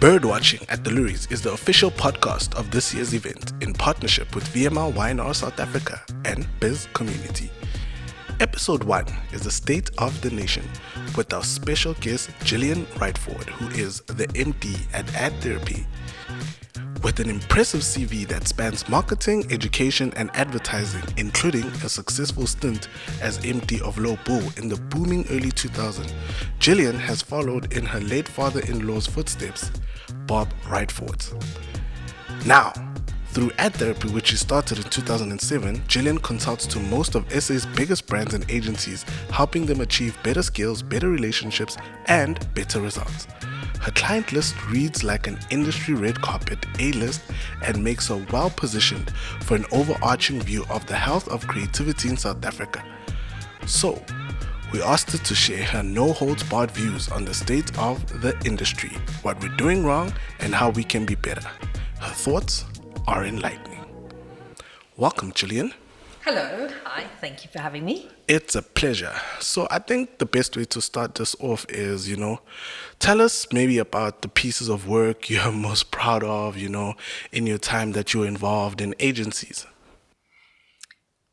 Birdwatching at the Loeries is the official podcast of this year's event in partnership with VMLY&R South Africa and Bizcommunity. Episode 1 is the State of the Nation with our special guest Gillian Rightford, who is the MD at Ad Therapy. With an impressive CV that spans marketing, education and advertising, including a successful stint as MD of Low Bull in the booming early 2000s, Gillian has followed in her late father-in-law's footsteps, Bob Rightford's. Now, through Ad Therapy, which she started in 2007, Gillian consults to most of SA's biggest brands and agencies, helping them achieve better skills, better relationships, and better results. Her client list reads like an industry red carpet A-list and makes her well positioned for an overarching view of the health of creativity in South Africa. So, we asked her to share her no-holds-barred views on the state of the industry, what we're doing wrong, and how we can be better. Her thoughts are enlightening. Welcome, Gillian. Hello. Hi. Thank you for having me. It's a pleasure. So I think the best way to start this off is, tell us maybe about the pieces of work you're most proud of, in your time that you were involved in agencies.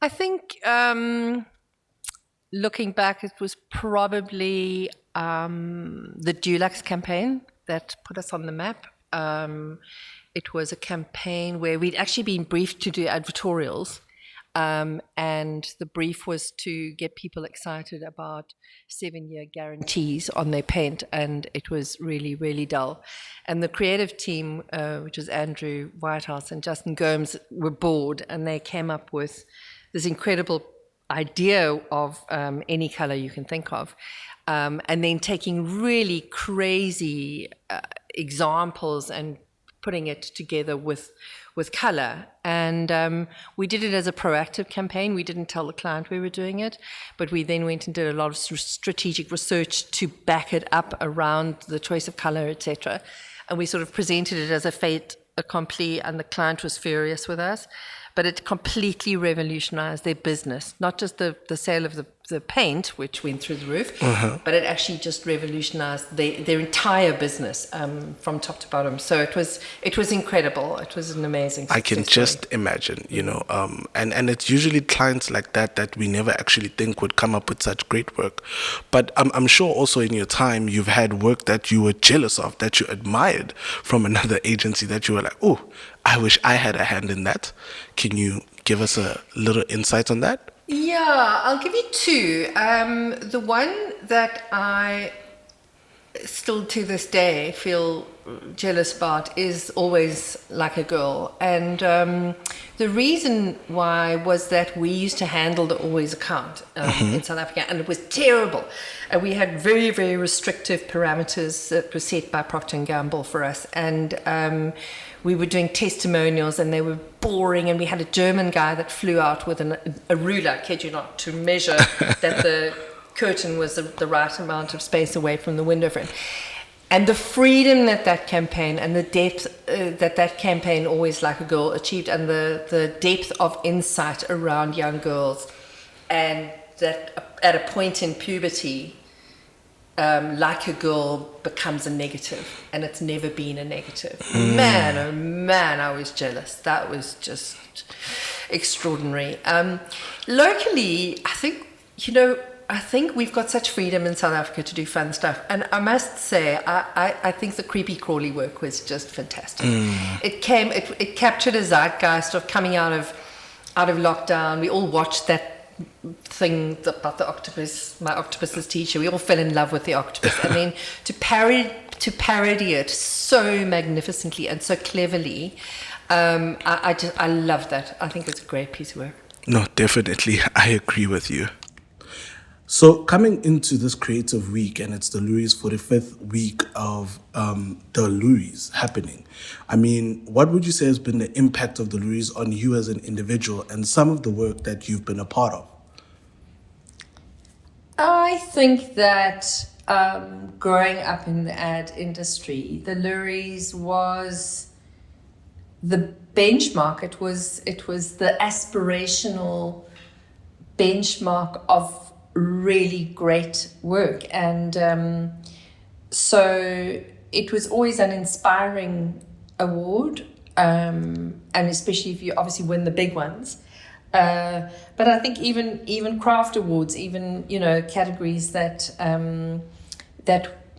I think looking back, it was probably the Dulux campaign that put us on the map. It was a campaign where we'd actually been briefed to do advertorials. And the brief was to get people excited about 7-year guarantees on their paint, and it was really, really dull. And the creative team, which was Andrew Whitehouse and Justin Gomes, were bored, and they came up with this incredible idea of any color you can think of, and then taking really crazy examples and putting it together with color. And we did it as a proactive campaign. We didn't tell the client we were doing it, but we then went and did a lot of strategic research to back it up around the choice of color, etc. And we sort of presented it as a fait accompli, and the client was furious with us. But it completely revolutionized their business, not just the sale of the paint, which went through the roof, but it actually just revolutionized their entire business from top to bottom. So it was incredible. It was an amazing success I can just imagine, and it's usually clients like that we never actually think would come up with such great work. But I'm sure also in your time you've had work that you were jealous of, that you admired from another agency, that you were like, oh, I wish I had a hand in that. Can you give us a little insight on that? Yeah, I'll give you two. The one that I still to this day feel jealous about is Always Like a Girl. And the reason why was that we used to handle the Always account in South Africa, and it was terrible. And we had very, very restrictive parameters that were set by Procter & Gamble for us. And we were doing testimonials, and they were boring, and we had a German guy that flew out with a ruler, kid you not, to measure that the curtain was the right amount of space away from the window frame. And the freedom that campaign and the depth that campaign Always Like a Girl achieved, and the depth of insight around young girls, and that at a point in puberty, like a girl becomes a negative, and it's never been a negative. Man, oh man, I was jealous. That was just extraordinary. Locally, I think we've got such freedom in South Africa to do fun stuff, and I must say, I think the creepy crawly work was just fantastic. It captured a zeitgeist of coming out of lockdown. We all watched that thing about the octopus, my octopus's teacher. We all fell in love with the octopus, and then to parody it so magnificently and so cleverly, I love that. I think it's a great piece of work. No, definitely, I agree with you. So coming into this creative week, and it's the Loeries 45th week of the Loeries happening, I mean, what would you say has been the impact of the Loeries on you as an individual and some of the work that you've been a part of? I think that growing up in the ad industry, the Loeries was the benchmark. It was the aspirational benchmark of really great work. And so it was always an inspiring award, and especially if you obviously win the big ones. But I think even craft awards, even categories that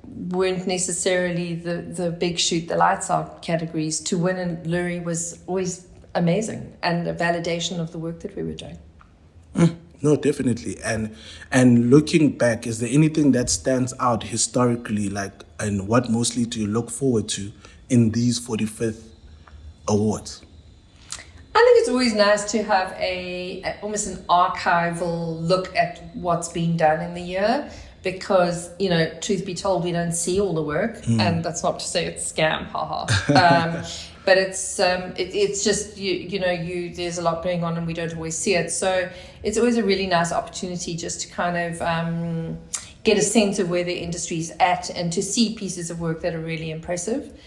weren't necessarily the big shoot the lights out categories, to win in Loeries was always amazing and a validation of the work that we were doing. No, definitely. And looking back, is there anything that stands out historically, and what mostly do you look forward to in these 45th awards? I think it's always nice to have almost an archival look at what's been done in the year, because truth be told, we don't see all the work, and that's not to say it's scam, haha. But it's just there's a lot going on and we don't always see it. So it's always a really nice opportunity just to kind of get a sense of where the industry's at and to see pieces of work that are really impressive.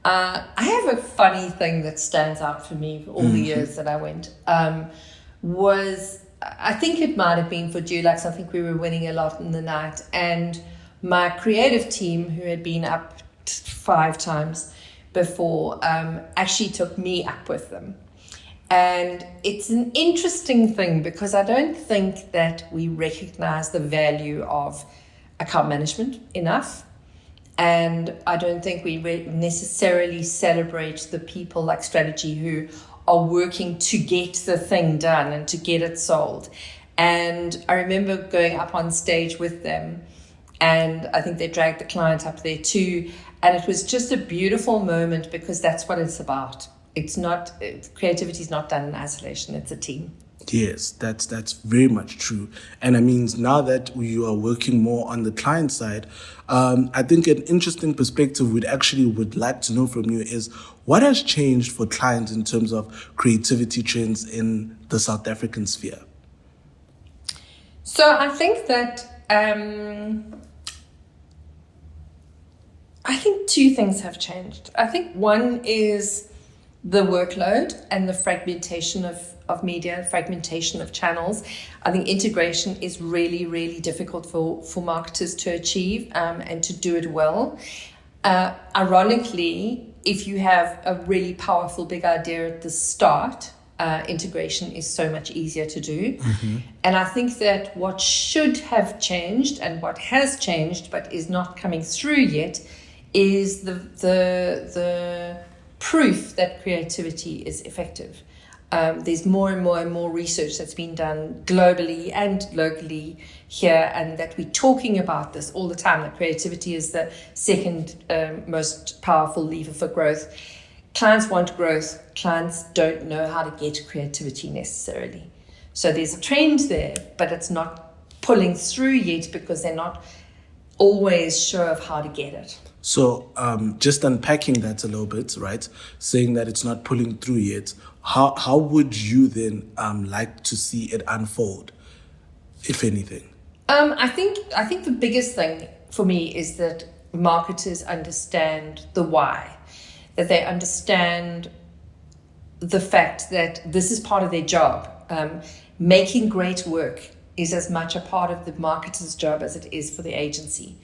I have a funny thing that stands out for me for all the years that I went. I think it might have been for Dulux. I think we were winning a lot in the night, and my creative team, who had been up 5 times before, actually took me up with them. And it's an interesting thing because I don't think that we recognize the value of account management enough. And I don't think we necessarily celebrate the people like strategy who are working to get the thing done and to get it sold. And I remember going up on stage with them, and I think they dragged the client up there too. And it was just a beautiful moment because that's what it's about. Creativity is not done in isolation, it's a team. Yes, that's very much true. And I mean, now that you are working more on the client side, I think an interesting perspective would like to know from you is what has changed for clients in terms of creativity trends in the South African sphere? So I think that I think 2 things have changed. I think one is the workload and the fragmentation of media, fragmentation of channels. I think integration is really, really difficult for marketers to achieve and to do it well. Ironically, if you have a really powerful big idea at the start, integration is so much easier to do. And I think that what should have changed and what has changed but is not coming through yet is the proof that creativity is effective. There's more and more research that's been done globally and locally here, and that we're talking about this all the time, that creativity is the second most powerful lever for growth. Clients want growth. Clients don't know how to get creativity necessarily. So there's a trend there, but it's not pulling through yet because they're not always sure of how to get it. So just unpacking that a little bit, right? Saying that it's not pulling through yet, how would you then like to see it unfold, if anything? I think the biggest thing for me is that marketers understand the why, that they understand the fact that this is part of their job. Making great work is as much a part of the marketer's job as it is for the agency.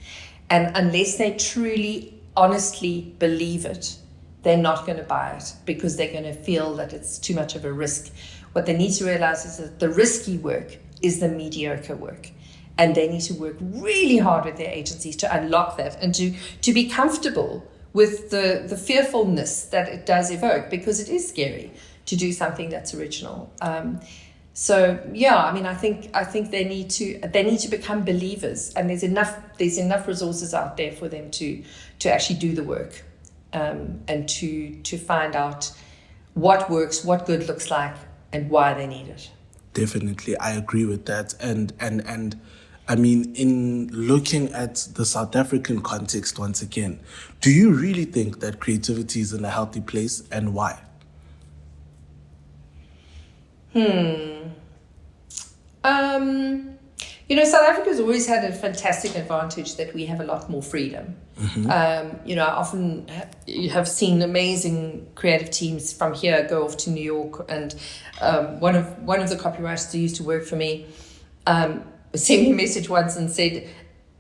And unless they truly, honestly believe it, they're not going to buy it because they're going to feel that it's too much of a risk. What they need to realize is that the risky work is the mediocre work. And they need to work really hard with their agencies to unlock that and to be comfortable with the fearfulness that it does evoke, because it is scary to do something that's original. So yeah, I mean, I think they need to become believers, and there's enough resources out there for them to actually do the work, and to find out what works, what good looks like, and why they need it. Definitely, I agree with that, and I mean, in looking at the South African context once again, do you really think that creativity is in a healthy place, and why? South Africa's always had a fantastic advantage that we have a lot more freedom. I often have seen amazing creative teams from here go off to New York, and one of the copywriters who used to work for me sent me a message once and said,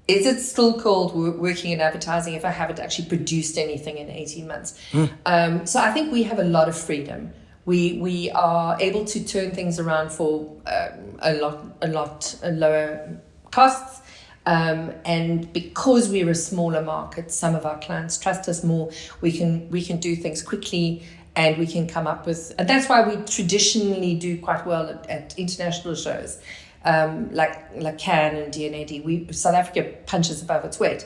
is it still called working in advertising if I haven't actually produced anything in 18 months? So I think we have a lot of freedom. We are able to turn things around for a lot lower costs. And because we're a smaller market, some of our clients trust us more. We can do things quickly, and we can come up with, and that's why we traditionally do quite well at international shows, like Cannes and D&AD. South Africa punches above its weight.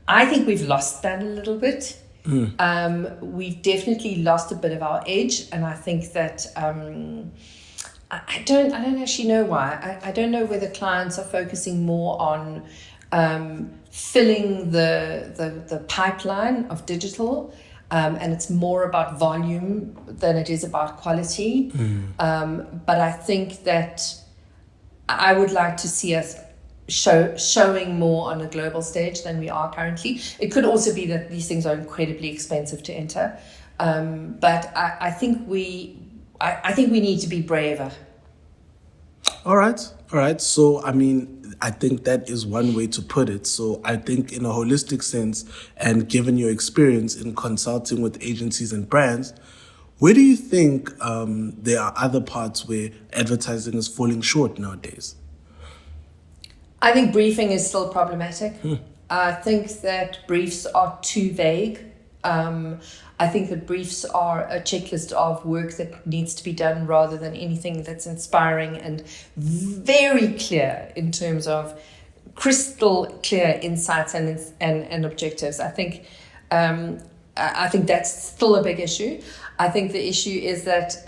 I think we've lost that a little bit. We've definitely lost a bit of our edge, and I think that I don't actually know why. I don't know whether clients are focusing more on filling the pipeline of digital, and it's more about volume than it is about quality. But I think that I would like to see us showing more on a global stage than we are currently. It could also be that these things are incredibly expensive to enter, but I think we need to be braver. All right. So, I mean, I think that is one way to put it. So I think in a holistic sense, and given your experience in consulting with agencies and brands, where do you think there are other parts where advertising is falling short nowadays? I think briefing is still problematic. I think that briefs are too vague. I think that briefs are a checklist of work that needs to be done rather than anything that's inspiring and very clear in terms of crystal clear insights and objectives. I think that's still a big issue. I think the issue is that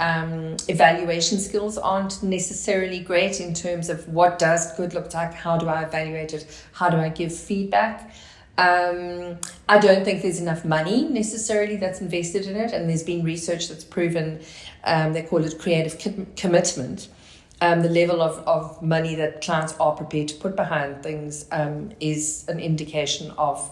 evaluation skills aren't necessarily great in terms of what does good look like, how do I evaluate it, how do I give feedback. I don't think there's enough money necessarily that's invested in it, and there's been research that's proven, they call it creative commitment. The level of money that clients are prepared to put behind things is an indication of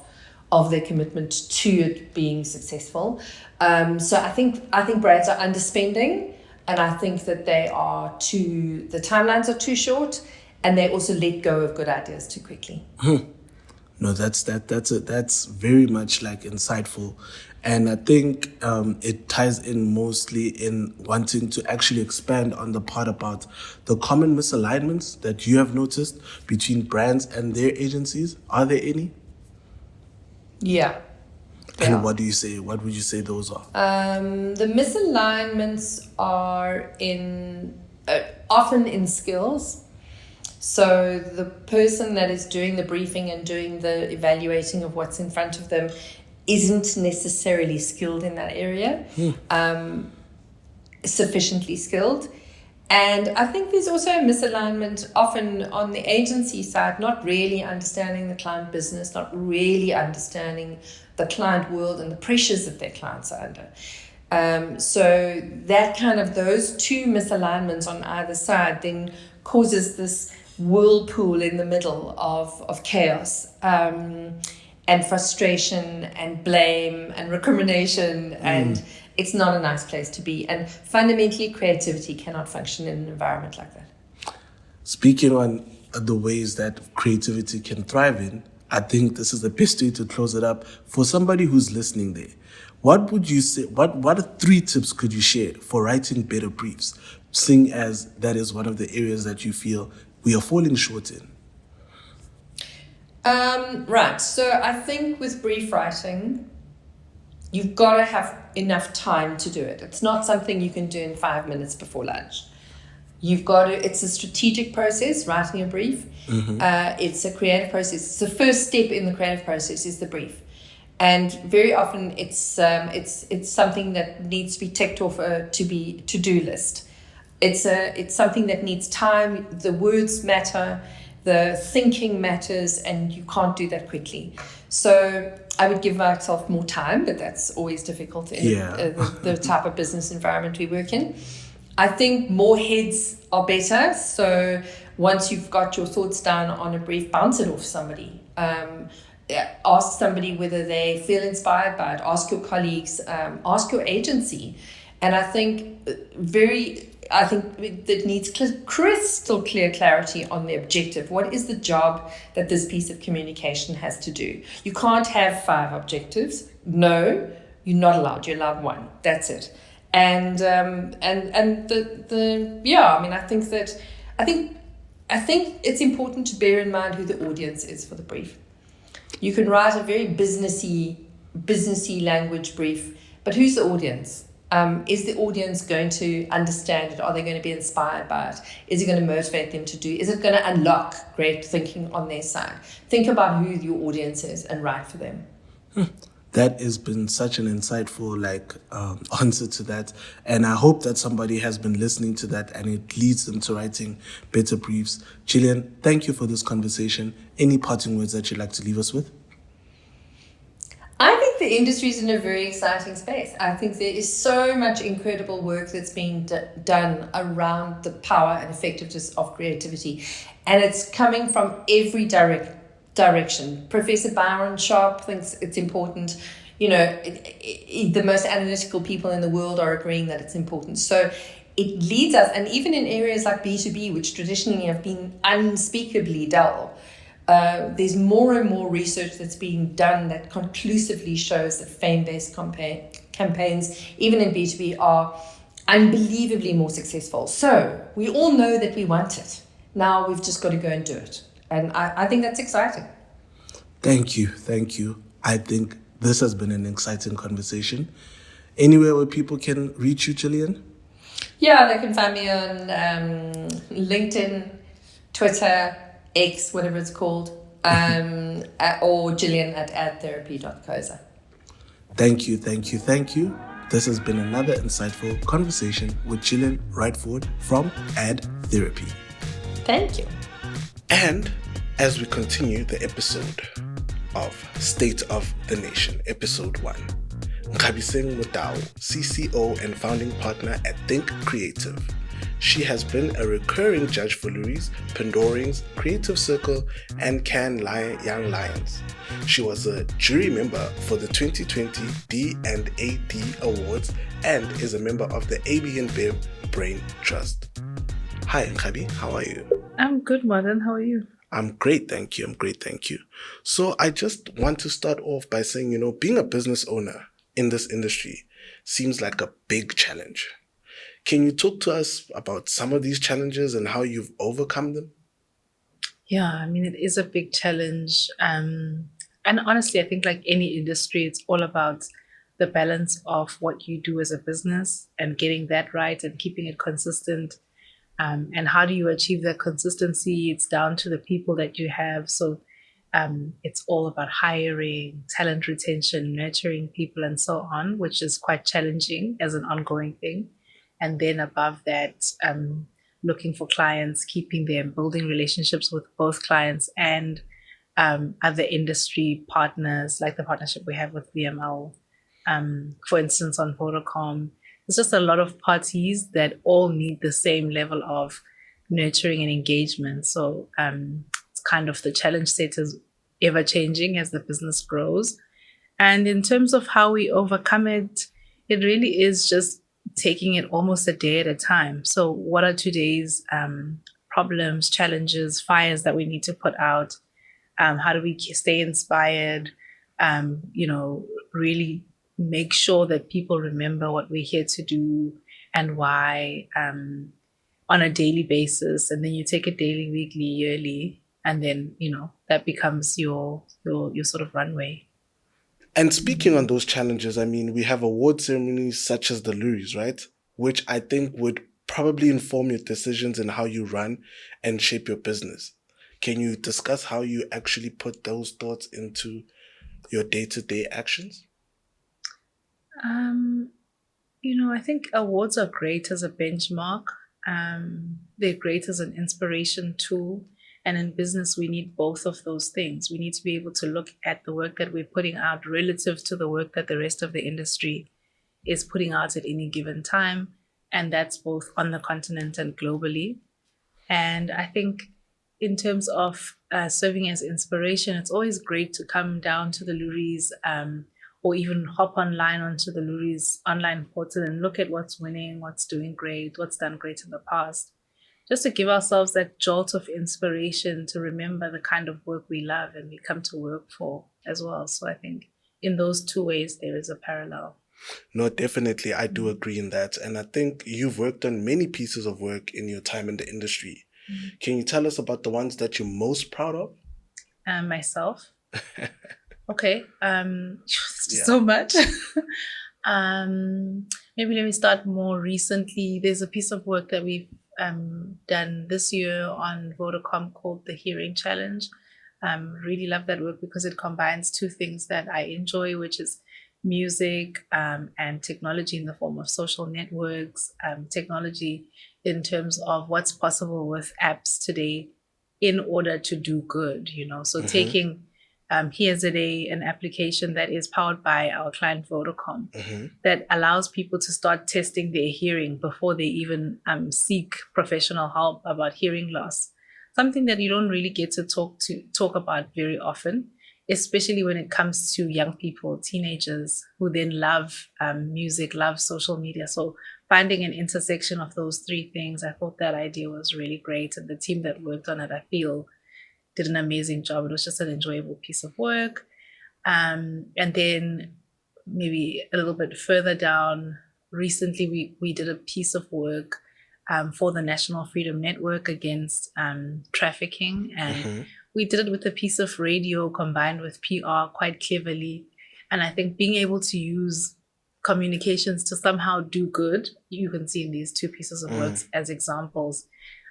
their commitment to it being successful. So I think brands are underspending, and I think that the timelines are too short, and they also let go of good ideas too quickly. No, that's very much like insightful, and I think it ties in mostly in wanting to actually expand on the part about the common misalignments that you have noticed between brands and their agencies. Are there any? Yeah. And what do you say? What would you say those are? The misalignments are often in skills. So the person that is doing the briefing and doing the evaluating of what's in front of them isn't necessarily skilled in that area, sufficiently skilled. And I think there's also a misalignment often on the agency side, not really understanding the client business, not really understanding the client world and the pressures that their clients are under. So that kind of those two misalignments on either side then causes this whirlpool in the middle of chaos and frustration and blame and recrimination, and it's not a nice place to be. And fundamentally, creativity cannot function in an environment like that. Speaking on the ways that creativity can thrive in, I think this is the best way to close it up. For somebody who's listening there, what would you say, what 3 tips could you share for writing better briefs, seeing as that is one of the areas that you feel we are falling short in? Right. So I think with brief writing, you've got to have enough time to do it. It's not something you can do in 5 minutes before lunch. It's a strategic process, writing a brief. It's a creative process. It's the first step in the creative process is the brief. And very often it's something that needs to be ticked off a to-do list. It's something that needs time. The words matter, the thinking matters, and you can't do that quickly. So I would give myself more time, but that's always difficult in the type of business environment we work in. I think more heads are better. So once you've got your thoughts down on a brief, bounce it off somebody. Ask somebody whether they feel inspired by it. Ask your colleagues. Ask your agency. And I think I think it needs crystal clear clarity on the objective. What is the job that this piece of communication has to do? You can't have 5 objectives. No, you're not allowed. You're allowed 1. That's it. And the yeah, I mean, I think it's important to bear in mind who the audience is for the brief. You can write a very businessy language brief, but who's the audience? Is the audience going to understand it? Are they going to be inspired by it? Is it going to motivate them to do? Is it going to unlock great thinking on their side? Think about who your audience is and write for them. That has been such an insightful answer to that. And I hope that somebody has been listening to that and it leads them to writing better briefs. Gillian, thank you for this conversation. Any parting words that you'd like to leave us with? I think the industry is in a very exciting space. I think there is so much incredible work that's being done around the power and effectiveness of creativity. And it's coming from every direction. Professor Byron Sharp thinks it's important. You know, the most analytical people in the world are agreeing that it's important. So it leads us, and even in areas like B2B, which traditionally have been unspeakably dull, there's more and more research that's being done that conclusively shows that fame-based campaigns, even in B2B, are unbelievably more successful. So we all know that we want it. Now we've just got to go and do it. And I think that's exciting. Thank you. I think this has been an exciting conversation. Anywhere where people can reach you, Gillian? Yeah, they can find me on LinkedIn, Twitter, X, whatever it's called, or Gillian at adtherapy.co.za. Thank you. This has been another insightful conversation with Gillian Rightford from Ad Therapy. Thank you. And as we continue the episode of State of the Nation, episode 1, Nkabiseng Motau, CCO and founding partner at Think Creative. She has been a recurring judge for Loeries, Pandoring's Creative Circle, and Cannes Young Lions. She was a jury member for the 2020 D&AD Awards and is a member of the ABN Bev Brain Trust. Hi, Nkabi, how are you? I'm good, Marlon. How are you? I'm great, thank you. So I just want to start off by saying, being a business owner in this industry seems like a big challenge. Can you talk to us about some of these challenges and how you've overcome them? Yeah, I mean, it is a big challenge. And honestly, I think like any industry, it's all about the balance of what you do as a business and getting that right and keeping it consistent. And how do you achieve that consistency? It's down to the people that you have. So it's all about hiring, talent retention, nurturing people, and so on, which is quite challenging as an ongoing thing. And then above that, looking for clients, keeping them, building relationships with both clients and other industry partners, like the partnership we have with VML, for instance, on Vodacom. It's just a lot of parties that all need the same level of nurturing and engagement. So it's kind of the challenge set is ever changing as the business grows. And in terms of how we overcome it, it really is just taking it almost a day at a time. So what are today's problems, challenges, fires that we need to put out? How do we stay inspired? Really make sure that people remember what we're here to do and why on a daily basis. And then you take it daily, weekly, yearly, and then, that becomes your sort of runway. And speaking on those challenges, I mean, we have award ceremonies such as the Loeries, right? Which I think would probably inform your decisions in how you run and shape your business. Can you discuss how you actually put those thoughts into your day-to-day actions? I think awards are great as a benchmark. They're great as an inspiration tool. And in business, we need both of those things. We need to be able to look at the work that we're putting out relative to the work that the rest of the industry is putting out at any given time. And that's both on the continent and globally. And I think in terms of serving as inspiration, it's always great to come down to the Loeries or even hop online onto the Loeries online portal and look at what's winning, what's doing great, what's done great in the past, just to give ourselves that jolt of inspiration to remember the kind of work we love and we come to work for as well. So I think in those two ways, there is a parallel. No, definitely. I do agree in that. And I think you've worked on many pieces of work in your time in the industry. Can you tell us about the ones that you're most proud of? Myself. Okay. It's just so much. Maybe let me start more recently. There's a piece of work that we've done this year on Vodacom called the Hearing Challenge. Really love that work because it combines two things that I enjoy, which is music and technology in the form of social networks, technology in terms of what's possible with apps today in order to do good, So taking Here's a Day, an application that is powered by our client Vodacom that allows people to start testing their hearing before they even seek professional help about hearing loss. Something that you don't really get to talk about very often, especially when it comes to young people, teenagers who then love music, love social media. So finding an intersection of those three things, I thought that idea was really great. And the team that worked on it, I feel, did an amazing job. It was just an enjoyable piece of work. And then maybe a little bit further down, recently we did a piece of work for the National Freedom Network against trafficking. And we did it with a piece of radio combined with PR quite cleverly. And I think being able to use communications to somehow do good, you can see in these two pieces of work as examples,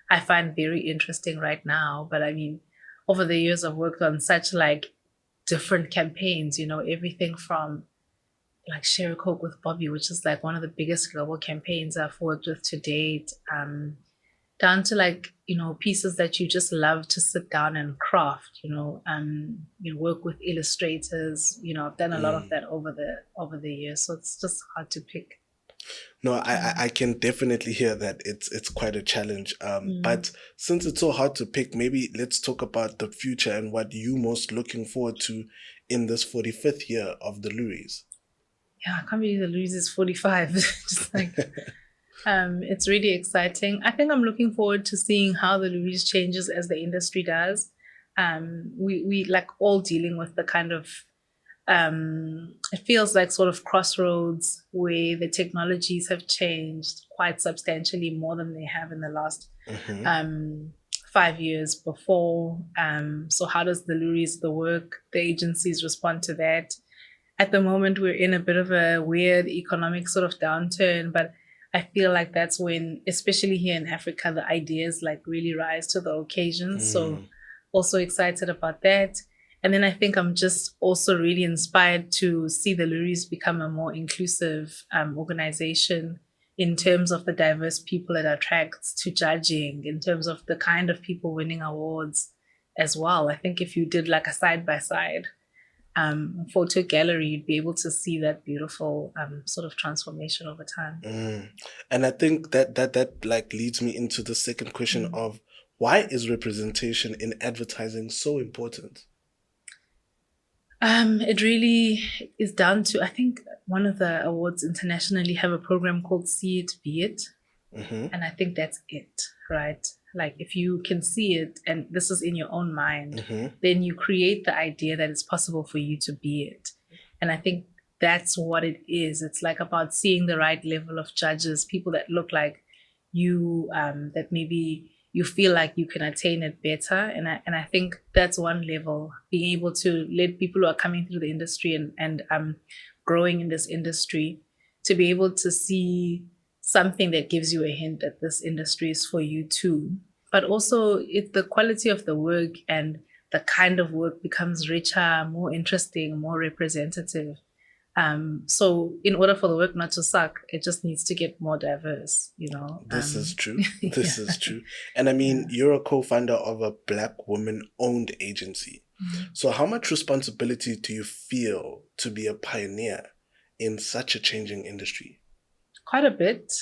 I find very interesting right now. But I mean, over the years, I've worked on such different campaigns, everything from Share a Coke with Bobby, which is one of the biggest global campaigns I've worked with to date, down to pieces that you just love to sit down and craft, you work with illustrators, I've done a lot of that over the years. So it's just hard to pick. No, I can definitely hear that it's quite a challenge. But since it's so hard to pick, maybe let's talk about the future and what you're most looking forward to in this 45th year of the Loeries. Yeah, I can't believe the Loeries is 45. Just it's really exciting. I think I'm looking forward to seeing how the Loeries changes as the industry does. We all dealing with the kind of it feels like sort of crossroads where the technologies have changed quite substantially more than they have in the last 5 years before. So how does the Loeries, the work, the agencies respond to that? At the moment, we're in a bit of a weird economic sort of downturn, but I feel like that's when, especially here in Africa, the ideas really rise to the occasion. So also excited about that. And then I think I'm just also really inspired to see the Loeries become a more inclusive organization in terms of the diverse people it attracts to judging, in terms of the kind of people winning awards as well. I think if you did a side-by-side photo gallery, you'd be able to see that beautiful sort of transformation over time. And I think that leads me into the second question of why is representation in advertising so important? It really is down to, I think one of the awards internationally have a program called See It, Be It. And I think that's it, right? If you can see it and this is in your own mind, then you create the idea that it's possible for you to be it. And I think that's what it is. It's about seeing the right level of judges, people that look like you, that maybe you feel like you can attain it better. And I think that's one level, being able to let people who are coming through the industry and growing in this industry to be able to see something that gives you a hint that this industry is for you too. But also the quality of the work and the kind of work becomes richer, more interesting, more representative. So in order for the work not to suck, it just needs to get more diverse, This is true. This is true. And I mean, you're a co-founder of a Black woman-owned agency. So how much responsibility do you feel to be a pioneer in such a changing industry? Quite a bit.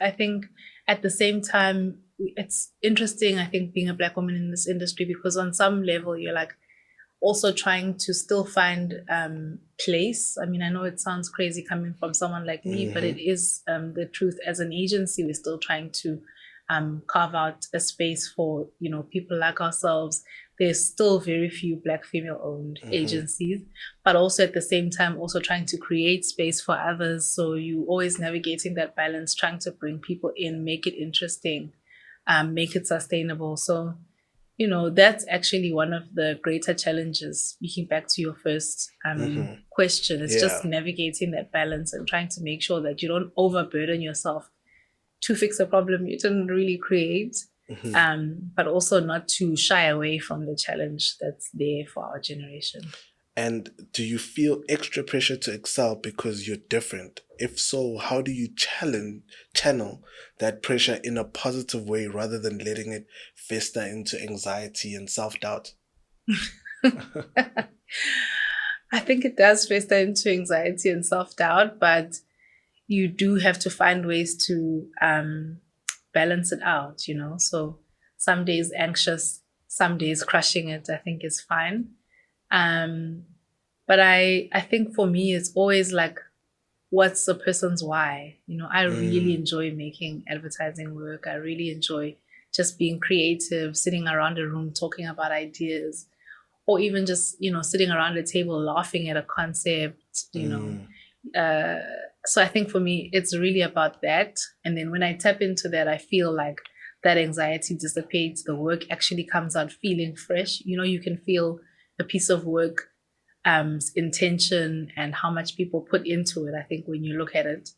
I think at the same time, it's interesting, I think, being a Black woman in this industry, because on some level, you're also trying to still find place. I mean, I know it sounds crazy coming from someone like me, but it is the truth. As an agency, we're still trying to carve out a space for, people like ourselves. There's still very few Black female-owned agencies, but also at the same time, also trying to create space for others. So you always navigating that balance, trying to bring people in, make it interesting, make it sustainable. So, that's actually one of the greater challenges. Speaking back to your first question, it's just navigating that balance and trying to make sure that you don't overburden yourself to fix a problem you didn't really create, but also not to shy away from the challenge that's there for our generation. And do you feel extra pressure to excel because you're different? If so, how do you channel that pressure in a positive way rather than letting it fester into anxiety and self-doubt? I think it does fester into anxiety and self-doubt, but you do have to find ways to balance it out, So some days anxious, some days crushing it, I think is fine. But I think for me, it's always like, what's the person's why? I really enjoy making advertising work. I really enjoy just being creative, sitting around a room, talking about ideas, or even just, sitting around a table, laughing at a concept, So I think for me, it's really about that. And then when I tap into that, I feel like that anxiety dissipates. The work actually comes out feeling fresh. You can feel a piece of work, intention and how much people put into it, I think, when you look at it.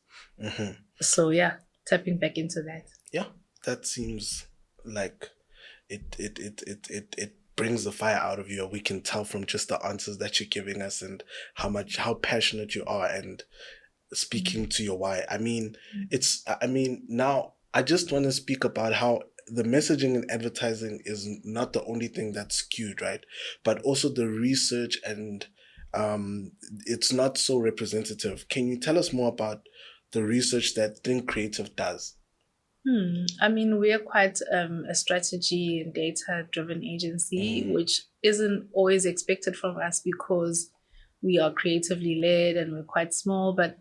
So yeah, tapping back into that. Yeah, that seems like it brings the fire out of you. We can tell from just the answers that you're giving us and how passionate you are and speaking to your why. I mean, now I just want to speak about how the messaging and advertising is not the only thing that's skewed, right? But also the research and it's not so representative. Can you tell us more about the research that Think Creative does? I mean, we are quite a strategy and data-driven agency, which isn't always expected from us because we are creatively led and we're quite small, but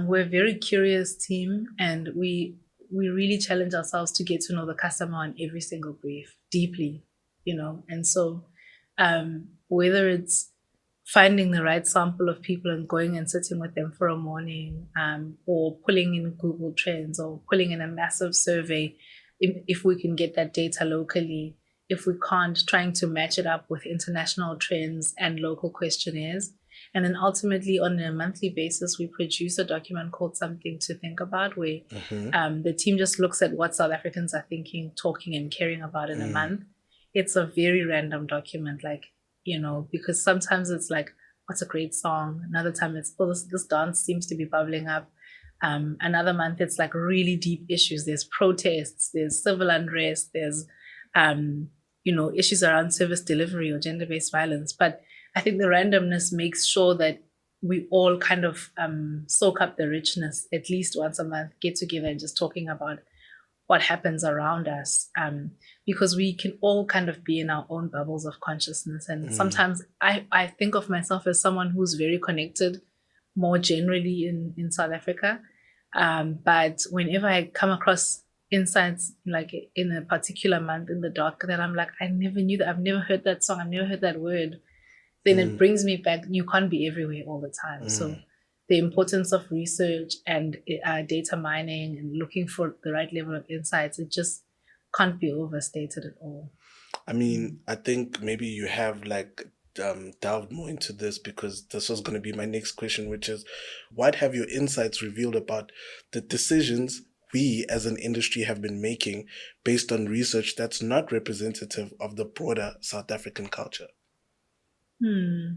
we're a very curious team, and we really challenge ourselves to get to know the customer on every single brief deeply, and so whether it's finding the right sample of people and going and sitting with them for a morning, or pulling in Google Trends or pulling in a massive survey, if we can get that data locally. If we can't, trying to match it up with international trends and local questionnaires. And then ultimately, on a monthly basis, we produce a document called Something to Think About, where the team just looks at what South Africans are thinking, talking, and caring about in a month. It's a very random document, because sometimes it's like, what's a great song? Another time it's, this dance seems to be bubbling up. Another month it's like really deep issues. There's protests, there's civil unrest, there's issues around service delivery or gender-based violence. But I think the randomness makes sure that we all kind of soak up the richness at least once a month, get together and just talking about what happens around us, because we can all kind of be in our own bubbles of consciousness. And sometimes I think of myself as someone who's very connected more generally in South Africa. But whenever I come across insights, like in a particular month in the dark, that I'm like, I never knew that, I've never heard that song, I've never heard that word, then it brings me back. You can't be everywhere all the time. So the importance of research and data mining and looking for the right level of insights, it just can't be overstated at all. I mean, I think maybe you have delved more into this, because this was going to be my next question, which is, what have your insights revealed about the decisions we as an industry have been making based on research that's not representative of the broader South African culture? I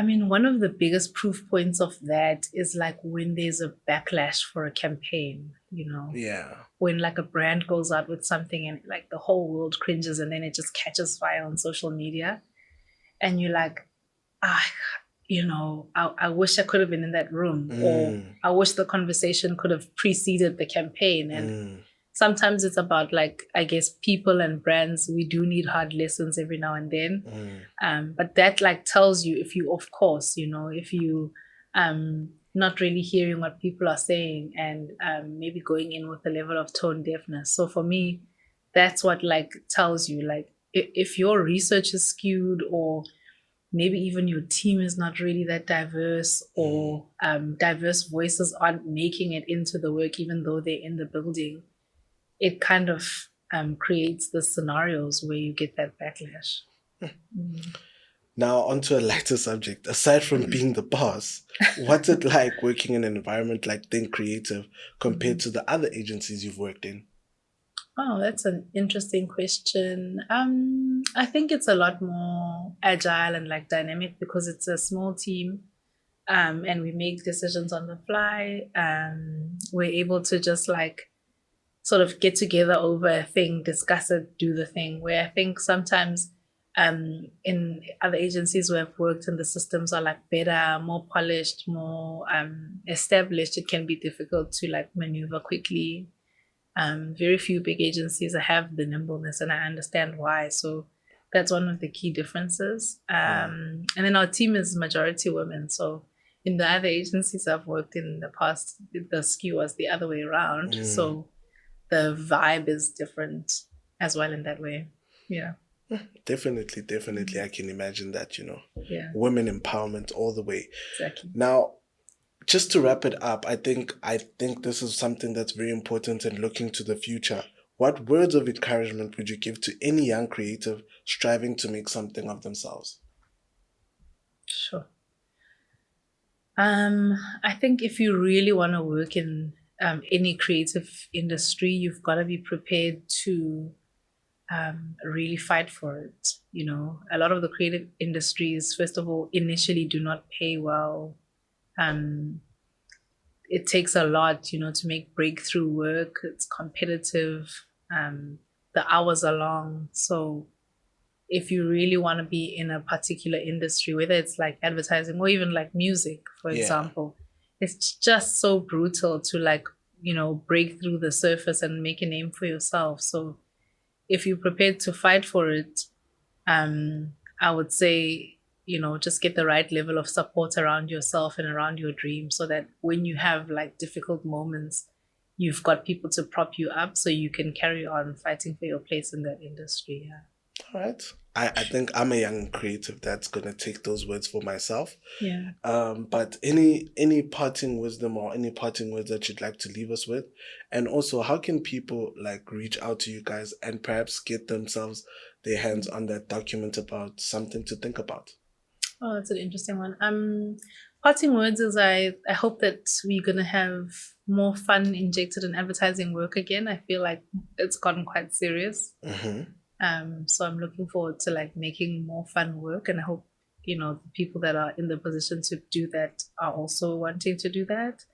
mean, one of the biggest proof points of that is like when there's a backlash for a campaign, Yeah. When like a brand goes out with something and like the whole world cringes and then it just catches fire on social media. And you're like, I wish I could have been in that room, or I wish the conversation could have preceded the campaign. And sometimes it's about like, I guess, people and brands. We do need hard lessons every now and then. But that like tells you if you, of course, if you not really hearing what people are saying and maybe going in with a level of tone deafness. So for me, that's what like tells you like if your research is skewed, or maybe even your team is not really that diverse, or diverse voices aren't making it into the work even though they're in the building. It kind of creates the scenarios where you get that backlash. Now, onto a lighter subject. Aside from being the boss, what's it like working in an environment like Think Creative compared to the other agencies you've worked in? Oh, that's an interesting question. I think it's a lot more agile and like dynamic because it's a small team, and we make decisions on the fly. We're able to just like sort of get together over a thing, discuss it, do the thing. Where I think sometimes in other agencies where I've worked and the systems are like better, more polished, more established, it can be difficult to like maneuver quickly. Very few big agencies have the nimbleness, and I understand why. So that's one of the key differences. And then our team is majority women. So in the other agencies I've worked in the past, the skew was the other way around. So the vibe is different as well in that way. Yeah. Definitely. I can imagine that, Yeah. Women empowerment all the way. Exactly. Now, just to wrap it up, I think this is something that's very important in looking to the future. What words of encouragement would you give to any young creative striving to make something of themselves? Sure. I think if you really want to work in any creative industry, you've got to be prepared to really fight for it. A lot of the creative industries, first of all, initially do not pay well. It takes a lot, to make breakthrough work. It's competitive. The hours are long. So if you really want to be in a particular industry, whether it's like advertising or even like music, for example, it's just so brutal to like, break through the surface and make a name for yourself. So if you're prepared to fight for it, I would say, just get the right level of support around yourself and around your dream, so that when you have like difficult moments, you've got people to prop you up so you can carry on fighting for your place in that industry. Yeah. All right. I think I'm a young creative that's going to take those words for myself. Yeah. But any parting wisdom or any parting words that you'd like to leave us with? And also, how can people like reach out to you guys and perhaps get themselves their hands on that document about something to think about? Oh, that's an interesting one. Parting words is I hope that we're going to have more fun injected in advertising work again. I feel like it's gotten quite serious. So I'm looking forward to like making more fun work, and I hope the people that are in the position to do that are also wanting to do that.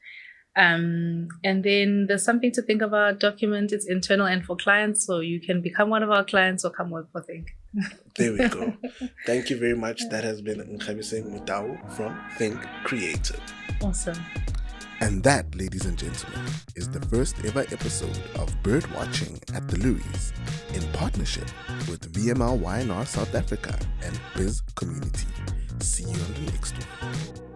And then there's something to think about. Document, it's internal and for clients, so you can become one of our clients or come work for Think. There we go. Thank you very much. That has been Nkabiseng Motau from Think Creative. Awesome. And that, ladies and gentlemen, is the first ever episode of Birdwatching at the Loeries in partnership with VMLY&R South Africa and Bizcommunity. See you on the next one.